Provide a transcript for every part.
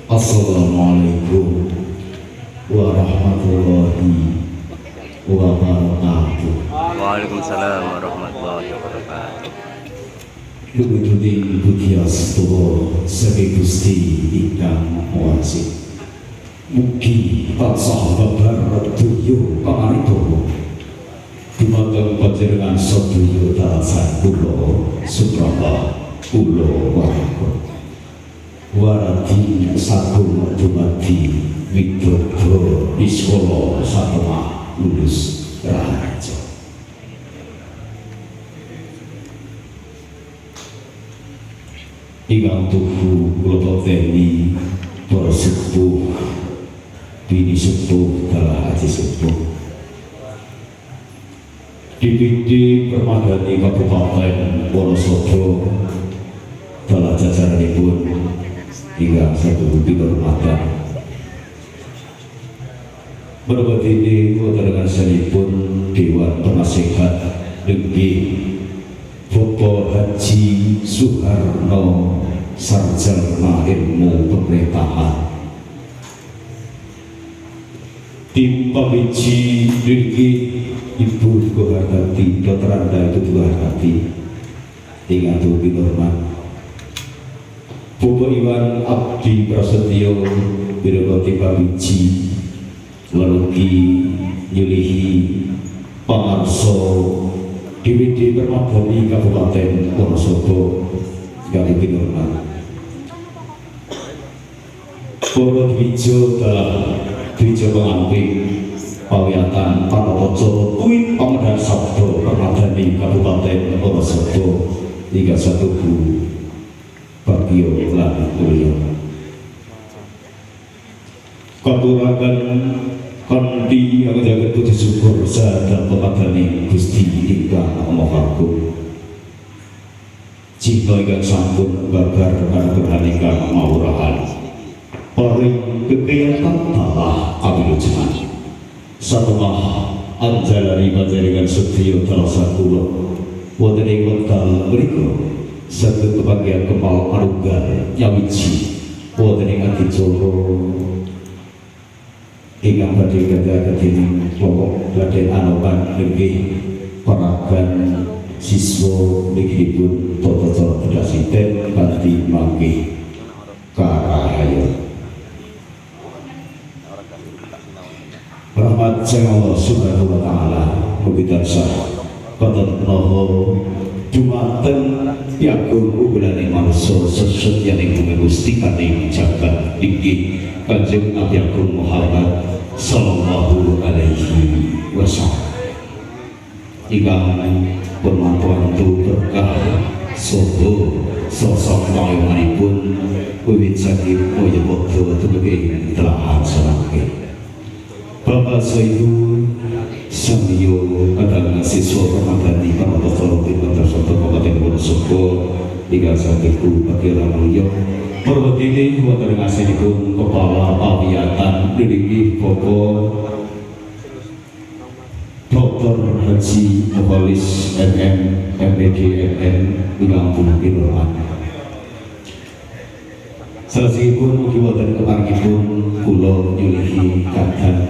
Assalamualaikum warahmatullahi wabarakatuh. Waalaikumsalam warahmatullahi wabarakatuh. Luwih Budi Astuwa saking Gusti ingkang Maha. Mugi tansah babar donya pamaripurna dumateng panjenengan sedaya tansah kula suprapta kula warahmatullahi warati sagung dumadi widodo iskala satemah lulus raharja. Ingkang tuhu kula pateni para sepuh bini sepuh dalah aji sepuh DPD Permadani Kabupaten Wonosobo dalah jajaranipun hingga satu bukti kehormatan berbuat ini dengan sanipun Dewan Penasehat Negeri Bapak Haji Suharno Sarjana Ilmu Pemerintahan tim pamiji Negeri Ibu Gohargati Dr. Anda itu Gohargati tinggal bukti hormat Bapak Iwan Abdi Prasetyo Birokoti Pamiji Laluki Yulihi Pangarso DPD Permadani Kabupaten Wonosobo sekali hormat Bapak Dwijo dalam Dwijo pengamping Pawiyatan Panotojo Kuit Pamedhan Sabdo Permadani Kabupaten Wonosobo 31 Bagio lan Mulya katuraken kanthi jagat puji syukur sadaya pemadani Gusti ingkang Maha Agung cinta ingkang sampun babar kanugrahan ingkang mawurahan paring kekayatan talah abilujengan satemah anjalari panjenengan sedaya dalasa kula wonten ing wekdal menika satu kebahagiaan kepal anugerah nyawiji wonten ing adicara ingkang badhe gadhah dening kelompok Raden Anoman inggih paragan siswa nggihipun tata cara pedasiten kanthi mangke karahaya rahmat sang Allah Subhanahu wa taala mugi tansah katentoho dumateng piagum unggulan manungsa sesetyaning bumi Gusti kanthi jagat inggih Kanjeng Nabi Agung Muhammad sallallahu alaihi wasallam ingkang bermantu berkah soho sosok payomanipun wiwit saking Moyo Bodho dumugi telahan sanake Bapak Soibu Samyo kadang siswa Permadani Panotojo Pinter Soto Kabupaten Wonosobo hingga sakiku Bagio Mulya perwedine wonten ngasinipun Kepala Pawiyatan Nggih Bapak Dr. Haji Mukhlis MM MPD MM ingkang pundi hormat salajengipun mugi wonten keparengipun kula nyulihi kadang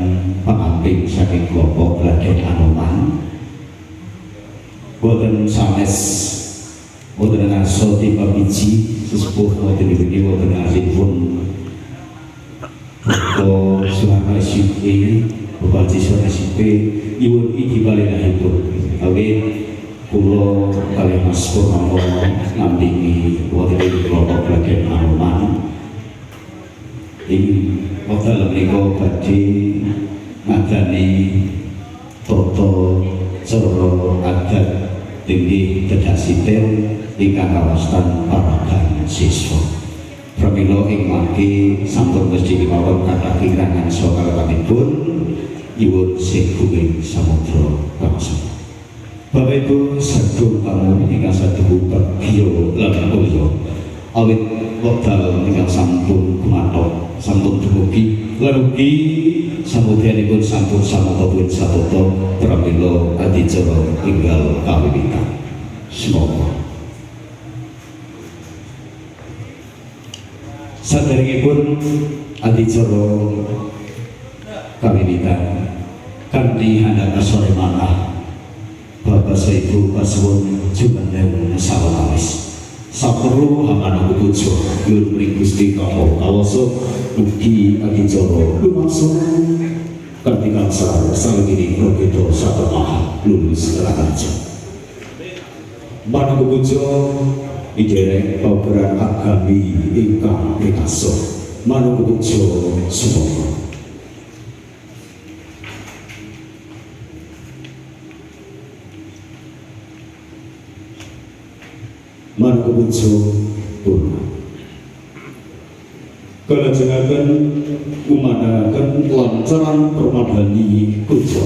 pengamping saking kelompok Raden Anoman wonten sanes wonten ngaso tipe biji sesepuh wonten iki wonten asinipun Bapak Suharno SIP Bapak Haji Suharno SIP iwun iki balenahipun awit kula kalih Mas Purnomo nampingi wonten ing kelompok Raden Anoman ing wekdal menika badhe ngadani tata cara adat tinggi kedasiten ingkang kawastan paragan siswa pramila ing mangke sampun mesti kemawon kathah kirangan saha kalebanipun iwun sing kuwing samudra bangsa Bapak Ibu sagung tamu ingkang sadehu bagya lan mulya awit wekdal ingkang sampun kumathok sampun dumugi lan ugi samudyanipun sampun samangka pun satata pramila adicara enggal kawiwitan semoga Saderengipun adicara kawiwitan kanthi handap sore manah Bapak Ibu pasuwun jumeneng sawetawis. Saperlu hamana pujo nyuwun ing Gusti Kawula kawasa mugi adicara lumangsung kanthi kangsar salengipun progeda satemaha lulus raharja. Manah pujo iderek paugeran agami ingkang pitaso manah pujo sumangga. Manah pujo purna. Kalajengaken umanaken lancaran permadani pujo.